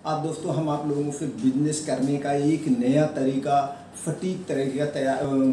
आप दोस्तों हम आप लोगों से बिजनेस करने का एक नया तरीका सटीक तरीका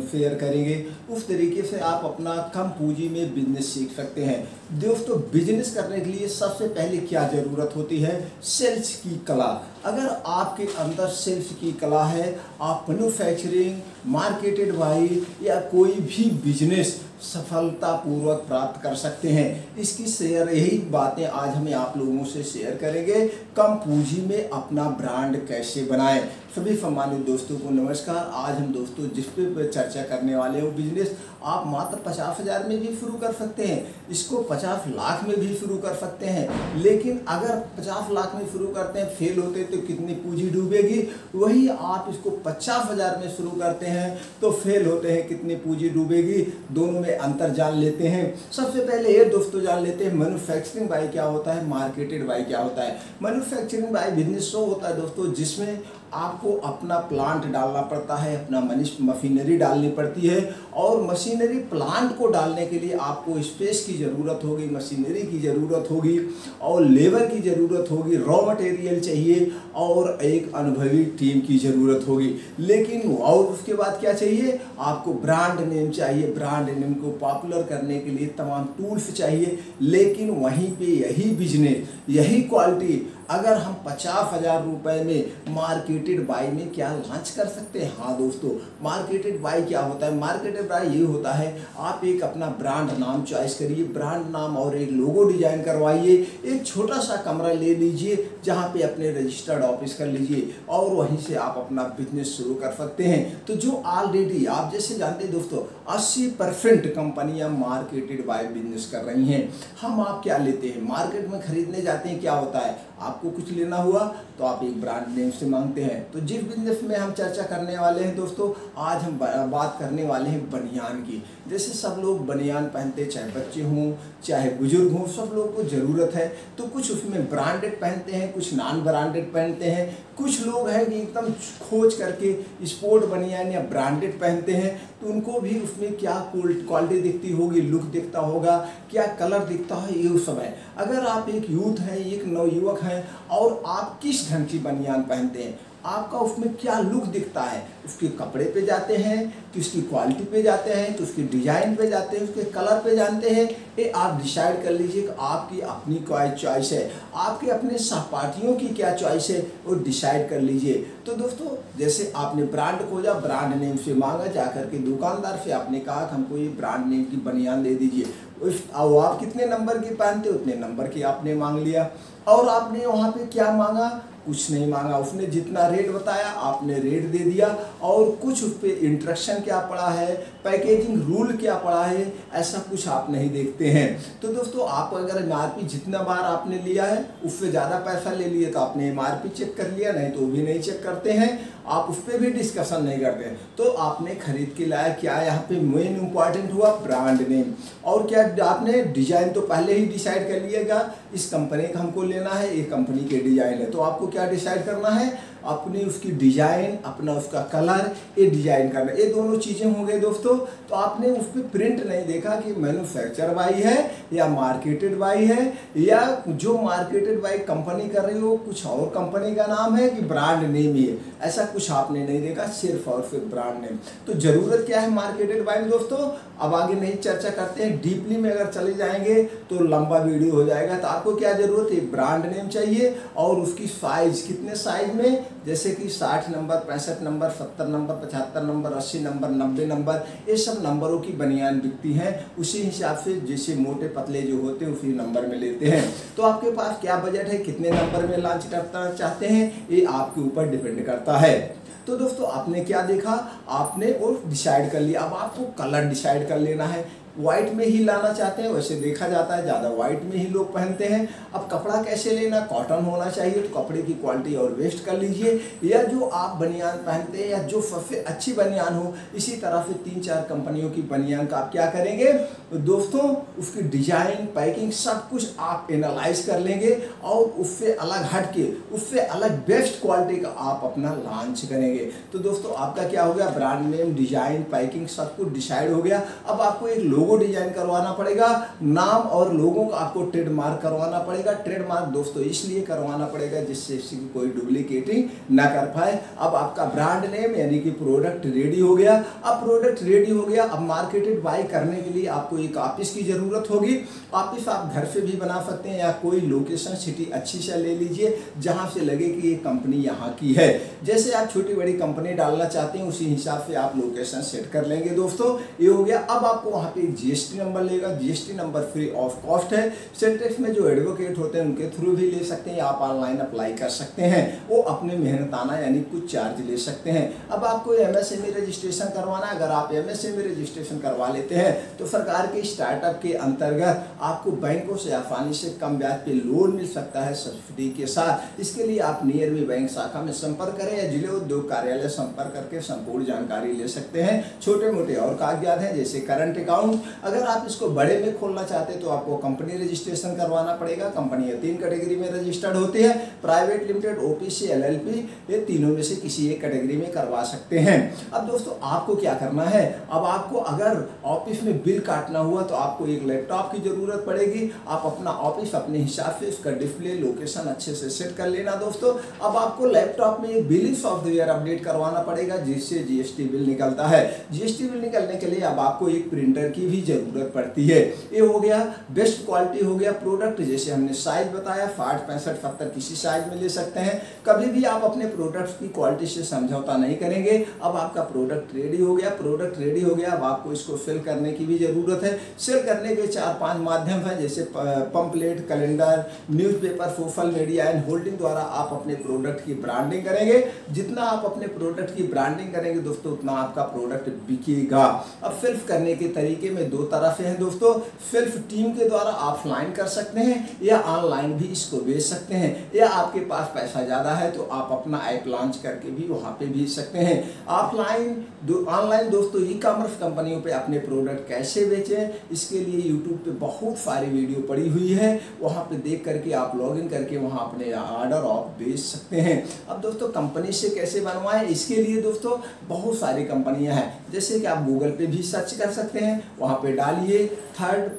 शेयर करेंगे। उस तरीके से आप अपना कम पूंजी में बिजनेस सीख सकते हैं। दोस्तों बिजनेस करने के लिए सबसे पहले क्या ज़रूरत होती है? सेल्स की कला। अगर आपके अंदर सेल्स की कला है, आप मैन्युफैक्चरिंग, मार्केटेड बाई या कोई भी बिजनेस सफलतापूर्वक प्राप्त कर सकते हैं। इसकी यही बातें आज हमें आप लोगों से शेयर करेंगे। कम पूंजी में अपना ब्रांड कैसे बनाएं। सभी सम्मानित दोस्तों को नमस्कार। आज हम दोस्तों जिस पे चर्चा करने वाले हो बिजनेस आप मात्र 50,000 में भी शुरू कर सकते हैं। इसको 50 लाख में भी शुरू कर सकते हैं। लेकिन अगर 50 लाख में शुरू करते हैं फेल होते तो कितनी पूंजी डूबेगी। वही आप इसको 50,000 में शुरू करते हैं तो फेल होते हैं कितनी पूंजी डूबेगी। दोनों में अंतर जान लेते हैं। सबसे पहले ये दोस्तों जान लेते हैं मैन्युफैक्चरिंग बाय क्या होता है, मार्केटेड बाय क्या होता है। मैन्युफैक्चरिंग बाय बिजनेस वो होता है दोस्तों जिसमें आपको अपना प्लांट डालना पड़ता है, अपना मशीनरी डालनी पड़ती है और मशीनरी प्लांट को डालने के लिए आपको स्पेस की ज़रूरत होगी, मशीनरी की ज़रूरत होगी और लेबर की ज़रूरत होगी, रॉ मटेरियल चाहिए और एक अनुभवी टीम की ज़रूरत होगी। लेकिन और उसके बाद क्या चाहिए? आपको ब्रांड नेम चाहिए। ब्रांड नेम को पॉपुलर करने के लिए तमाम टूल्स चाहिए। लेकिन वहीं पे यही बिजनेस, यही क्वालिटी अगर हम 50,000 रुपये में मार्केटेड बाई में क्या लॉन्च कर सकते हैं। हाँ दोस्तों, मार्केटेड बाई क्या होता है? मार्केटेड बाई ये होता है आप एक अपना ब्रांड नाम चॉइस करिए, ब्रांड नाम और एक लोगो डिजाइन करवाइए। एक छोटा सा कमरा ले लीजिए जहाँ पे अपने रजिस्टर्ड ऑफिस कर लीजिए और वहीं से आप अपना बिजनेस शुरू कर सकते हैं। तो जो ऑलरेडी आप जैसे जानते हैं दोस्तों 80% कंपनियां मार्केटेड बाय बिजनेस कर रही हैं। हम आप क्या लेते हैं? मार्केट में खरीदने जाते हैं, क्या होता है? आपको कुछ लेना हुआ तो आप एक ब्रांड नेम से मांगते हैं। तो जिस बिजनेस में हम चर्चा करने वाले हैं दोस्तों, आज हम बात करने वाले हैं बनियान की। जैसे सब लोग बनियान पहनते, चाहे बच्चे हों चाहे बुजुर्ग हों, सब लोगों को ज़रूरत है। तो कुछ उसमें ब्रांडेड पहनते हैं, कुछ नॉन ब्रांडेड पहनते हैं। कुछ लोग हैं कि एकदम खोज करके स्पोर्ट बनियान या ब्रांडेड पहनते हैं। तो उनको भी उसमें क्या क्वालिटी दिखती होगी, लुक दिखता होगा, क्या कलर दिखता है, ये सब है। अगर आप एक यूथ हैं, एक नवयुवक हैं और आप किस ढंग की बनियान पहनते हैं, आपका उसमें क्या लुक दिखता है, उसके कपड़े पे जाते हैं कि उसकी क्वालिटी पे जाते हैं कि उसके डिजाइन पे जाते हैं, उसके कलर पे जानते हैं, ये आप डिसाइड कर लीजिए कि आपकी अपनी क्या चॉइस है, आपके अपने सहपाठियों की क्या चॉइस है, वो डिसाइड कर लीजिए। तो दोस्तों जैसे आपने ब्रांड खोजा, ब्रांड नेम से मांगा, जाकर के दुकानदार से आपने कहा कि हमको ये ब्रांड नेम की बनियान दे दीजिए। आप कितने नंबर की पहनते उतने नंबर की आपने मांग लिया और आपने वहाँ पे क्या मांगा? कुछ नहीं मांगा। उसने जितना रेट बताया आपने रेट दे दिया और कुछ उस पर इंस्ट्रक्शन क्या पड़ा है, पैकेजिंग रूल क्या पड़ा है, ऐसा कुछ आप नहीं देखते हैं। तो दोस्तों आप अगर एमआरपी जितना बार आपने लिया है उससे ज़्यादा पैसा ले लिए तो आपने एमआरपी चेक कर लिया, नहीं तो वो भी नहीं चेक करते हैं, आप उस पर भी डिस्कशन नहीं करते हैं। तो आपने खरीद के लाया क्या? यहाँ पे मेन इंपॉर्टेंट हुआ ब्रांड नेम। और क्या आपने डिजाइन तो पहले ही डिसाइड कर लिएगा, इस कंपनी का हमको लेना है, ये कंपनी के डिजाइन है। तो आपको क्या डिसाइड करना है? अपनी उसकी डिजाइन, अपना उसका कलर, ये डिजाइन करना, ये दोनों चीजें हो गई दोस्तों। तो आपने उस पर प्रिंट नहीं देखा कि मैन्युफैक्चर बाई है या मार्केटेड बाई है, या जो मार्केटेड बाई कंपनी कर रही हो कुछ और कंपनी का नाम है कि ब्रांड नेम ही है, ऐसा कुछ आपने नहीं देखा, सिर्फ और सिर्फ ब्रांड नेम। तो जरूरत क्या है मार्केटेड बाई में दोस्तों? अब आगे नहीं चर्चा करते हैं, डीपली में अगर चले जाएंगे तो लंबा वीडियो हो जाएगा। तो आपको क्या जरूरत है? ब्रांड नेम चाहिए और उसकी साइज, कितने साइज में, जैसे कि 60 number, 65 number, 70 number, 75 number, 80 number, 90 number, ये सब नंबरों की बनियान बिकती हैं। उसी हिसाब से जैसे मोटे पतले जो होते हैं उसी नंबर में लेते हैं। तो आपके पास क्या बजट है, कितने नंबर में लॉन्च करना चाहते हैं, ये आपके ऊपर डिपेंड करता है। तो दोस्तों आपने क्या देखा? आपने वो डिसाइड कर लिया। अब आपको कलर डिसाइड कर लेना है। व्हाइट में ही लाना चाहते हैं, वैसे देखा जाता है ज़्यादा व्हाइट में ही लोग पहनते हैं। अब कपड़ा कैसे लेना? कॉटन होना चाहिए, तो कपड़े की क्वालिटी और वेस्ट कर लीजिए, या जो आप बनियान पहनते हैं या जो सबसे अच्छी बनियान हो, इसी तरह से 3-4 कंपनियों की बनियान का आप क्या करेंगे दोस्तों? उसकी डिजाइन, पैकिंग सब कुछ आप एनालाइज कर लेंगे और उससे अलग हट के, उससे अलग बेस्ट क्वालिटी का आप अपना लॉन्च करेंगे। तो दोस्तों आपका क्या हो गया? ब्रांड नेम, डिजाइन, पैकिंग सब कुछ डिसाइड हो गया। अब आपको एक लोगो लोगो डिजाइन करवाना पड़ेगा, नाम और लोगों का आपको ट्रेडमार्क करवाना पड़ेगा। ट्रेडमार्क दोस्तों इसलिए करवाना पड़ेगा जिससे इसकी कोई डुप्लीकेटिंग ना कर पाए। अब आपका ब्रांड नेम यानी कि प्रोडक्ट रेडी हो गया। अब प्रोडक्ट रेडी हो गया, अब मार्केटेड बाय करने के लिए आपको एक ऑफिस की जरूरत होगी। ऑफिस आप घर से भी बना सकते हैं या कोई लोकेशन सिटी अच्छी से ले लीजिए जहां से लगे कि ये कंपनी यहाँ की है। जैसे आप छोटी बड़ी कंपनी डालना चाहते हैं उसी हिसाब से आप लोकेशन सेट कर लेंगे दोस्तों। ये हो गया। अब आपको वहाँ पे एक जीएसटी नंबर लेगा। GST number free of cost है। सेंटेक्स में जो एडवोकेट होते हैं उनके थ्रू भी ले सकते हैं, आप ऑनलाइन अप्लाई कर सकते हैं। वो अपने मेहनताना यानी कुछ चार्ज ले सकते हैं। अब आपको एमएसएमई रजिस्ट्रेशन करवाना है। अगर आप एमएसएमई रजिस्ट्रेशन करवा लेते हैं तो सरकार के स्टार्टअप के अंतर्गत आपको बैंकों से आसानी से कम ब्याज पे लोन मिल सकता है सब्सिडी के साथ। इसके लिए आप नियर में बैंक शाखा में संपर्क करें या जिले उद्योग कार्यालय संपर्क करके संपूर्ण जानकारी ले सकते हैं। छोटे मोटे और कागजात हैं जैसे करंट अकाउंट। अगर आप इसको बड़े में खोलना चाहते हैं तो आपको कंपनी रजिस्ट्रेशन करवाना पड़ेगा। कंपनियां 3 कैटेगरी में रजिस्टर्ड होती है, प्राइवेट लिमिटेड, ओपीसी, एलएलपी। ये तीनों में से किसी एक कैटेगरी में करवा सकते हैं। अब दोस्तों आपको क्या करना है, अब आपको अगर ऑफिस में बिल काटना हुआ तो आपको एक लैपटॉप की जरूरत पड़ेगी। आप अपना ऑफिस अपने हिसाब से उसका डिस्प्ले लोकेशन अच्छे से सेट कर लेना दोस्तों। अब आपको लैपटॉप में एक बिलिंग सॉफ्टवेयर अपडेट करवाना पड़ेगा जिससे जीएसटी बिल निकलता है। जीएसटी बिल निकलने के लिए अब आपको एक प्रिंटर की भी जरूरत पड़ती है। ये हो गया। बेस्ट क्वालिटी हो गया प्रोडक्ट, जैसे हमने साइज बताया 60, 65, 70 किसी साइज में ले सकते हैं। कभी भी आप अपने प्रोडक्ट की क्वालिटी से समझौता नहीं करेंगे। अब आपका प्रोडक्ट रेडी हो गया। प्रोडक्ट रेडी हो गया, अब आपको इसको सेल करने की भी जरूरत है। सेल करने के 4-5 माध्यम हैं जैसे pamphlet, calendar, newspaper, social media and holding द्वारा आप अपने प्रोडक्ट की ब्रांडिंग करेंगे। जितना आप अपने प्रोडक्ट की ब्रांडिंग करेंगे दोस्तों उतना आपका प्रोडक्ट बिकेगा। अब सेल्फ करने के तरीके में 2 तरह से हैं दोस्तों। सेल्फ टीम के द्वारा ऑफलाइन कर सकते हैं या ऑनलाइन भी इसको बेच सकते हैं, या आपके पास पैसा ज़्यादा है तो आप अपना ऐप लॉन्च करके भी वहाँ पे बेच सकते हैं। ऑनलाइन दोस्तों ई कॉमर्स कंपनियों पे अपने प्रोडक्ट कैसे बेचें, इसके लिए यूट्यूब पे बहुत सारी वीडियो पड़ी हुई है, वहाँ पे देख करके आप लॉगिन करके वहाँ अपने ऑर्डर आप बेच सकते हैं। अब दोस्तों कंपनी से कैसे बनवाएं, इसके लिए दोस्तों बहुत सारी कंपनियां हैं। जैसे कि आप गूगल पे भी सर्च कर सकते हैं, वहाँ पे डालिए थर्ड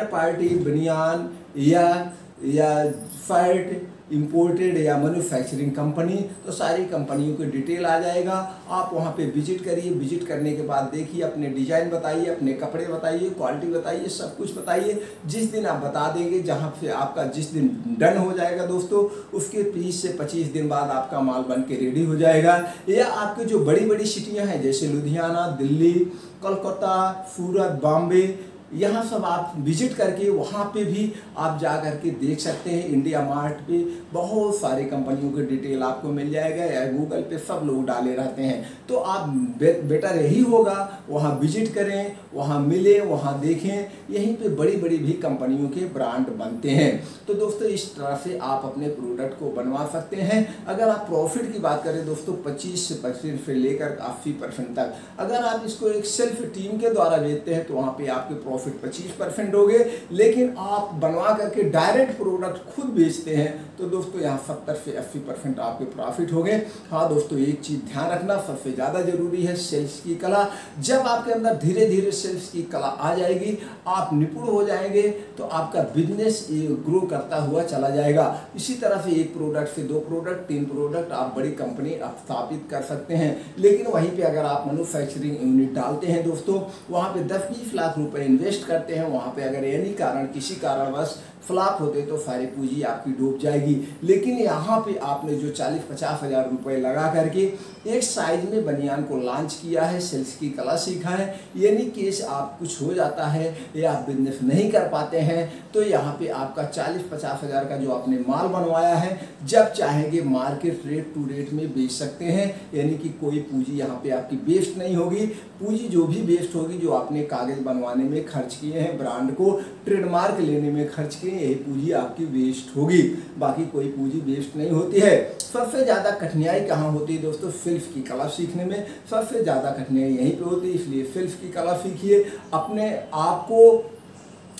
पार्टी बनियान या फैट इंपोर्टेड या मैन्युफैक्चरिंग कंपनी, तो सारी कंपनियों की डिटेल आ जाएगा। आप वहाँ पे विजिट करिए। विजिट करने के बाद देखिए, अपने डिजाइन बताइए, अपने कपड़े बताइए, क्वालिटी बताइए, सब कुछ बताइए। जिस दिन आप बता देंगे, जहाँ से आपका जिस दिन डन हो जाएगा दोस्तों, उसके 20 से 25 दिन बाद आपका माल बन के रेडी हो जाएगा। या आपके जो बड़ी बड़ी सिटियाँ हैं जैसे लुधियाना, दिल्ली, कोलकाता, सूरत, बॉम्बे, यहाँ सब आप विजिट करके वहाँ पे भी आप जा करके देख सकते हैं। इंडिया मार्ट पे बहुत सारी कंपनियों की डिटेल आपको मिल जाएगा, या गूगल पे सब लोग डाले रहते हैं। तो आप बेटर यही होगा वहाँ विजिट करें, वहाँ मिलें, वहाँ देखें। यहीं पे बड़ी बड़ी भी कंपनियों के ब्रांड बनते हैं। तो दोस्तों इस तरह से आप अपने प्रोडक्ट को बनवा सकते हैं। अगर आप प्रॉफिट की बात करें दोस्तों 25% से लेकर 80% तक। अगर आप इसको एक सेल्फ टीम के द्वारा बेचते हैं तो वहाँ पे आपके प्रॉफिट 25% हो गए। लेकिन आप बनवा करके डायरेक्ट प्रोडक्ट खुद बेचते हैं तो दोस्तों यहाँ 70 से 80% आपके प्रॉफिट हो गए। हाँ दोस्तों एक चीज़ ध्यान रखना, सबसे ज़्यादा जरूरी है सेल्स की कला। जब आपके अंदर धीरे धीरे सेल्स की कला आ जाएगी, आप निपुण हो जाएंगे, तो आपका बिजनेस ग्रो करता हुआ चला जाएगा। इसी तरह से 1 प्रोडक्ट से 2 प्रोडक्ट, 3 प्रोडक्ट आप बड़ी कंपनी स्थापित कर सकते हैं। लेकिन वहीं पे अगर आप मैन्युफैक्चरिंग यूनिट डालते हैं दोस्तों, वहाँ पे 10-20 लाख रुपए इन्वेस्ट करते हैं, वहाँ पे अगर एनी कारण किसी कारणवश फ्लॉप होते तो सारी पूंजी आपकी डूब जाएगी। लेकिन यहाँ पे आपने जो 40-50 हज़ार रुपए लगा करके एक साइज में बनियान को लॉन्च किया है, सेल्स की कला सीखा है, यानी केस आप कुछ हो जाता है या आप बिजनेस नहीं कर पाते हैं तो यहाँ पे आपका 40-50 हज़ार का जो आपने माल बनवाया है, जब चाहेंगे मार्केट रेट टू रेट में बेच सकते हैं। यानी कि कोई पूंजी यहाँ पे आपकी वेस्ट नहीं होगी। पूंजी जो भी वेस्ट होगी, जो आपने कागज बनवाने में खर्च किए हैं, ब्रांड को ट्रेडमार्क लेने में खर्च किए, यही पूंजी आपकी वेस्ट होगी। बाकी कोई पूंजी वेस्ट नहीं होती है। सबसे ज़्यादा कठिनाई कहाँ होती है दोस्तों? सेल्फ की कला सीखने में सबसे ज़्यादा कठिनाई यहीं पे होती है। इसलिए सेल्फ की कला सीखिए, अपने आप को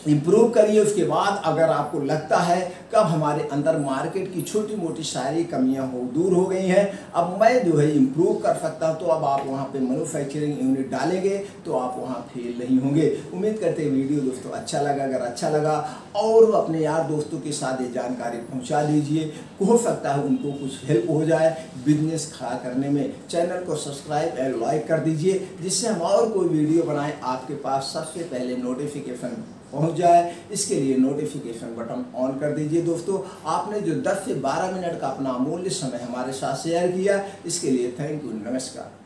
इम्प्रूव करिए। उसके बाद अगर आपको लगता है कब हमारे अंदर मार्केट की छोटी मोटी सारी कमियां दूर हो गई हैं, अब मैं जो है इम्प्रूव कर सकता हूं, तो अब आप वहां पे मैन्युफैक्चरिंग यूनिट डालेंगे तो आप वहां फेल नहीं होंगे। उम्मीद करते हैं वीडियो दोस्तों अच्छा लगा। अगर अच्छा लगा और अपने यार दोस्तों के साथ ये जानकारी पहुंचा दीजिए, हो सकता है उनको कुछ हेल्प हो जाए बिजनेस खड़ा करने में। चैनल को सब्सक्राइब एंड लाइक कर दीजिए, जिससे हम और कोई वीडियो बनाएं आपके पास सबसे पहले नोटिफिकेशन पहुंच जाए। इसके लिए नोटिफिकेशन बटन ऑन कर दीजिए। दोस्तों, आपने जो 10 से 12 मिनट का अपना अमूल्य समय हमारे साथ शेयर किया, इसके लिए थैंक यू। नमस्कार।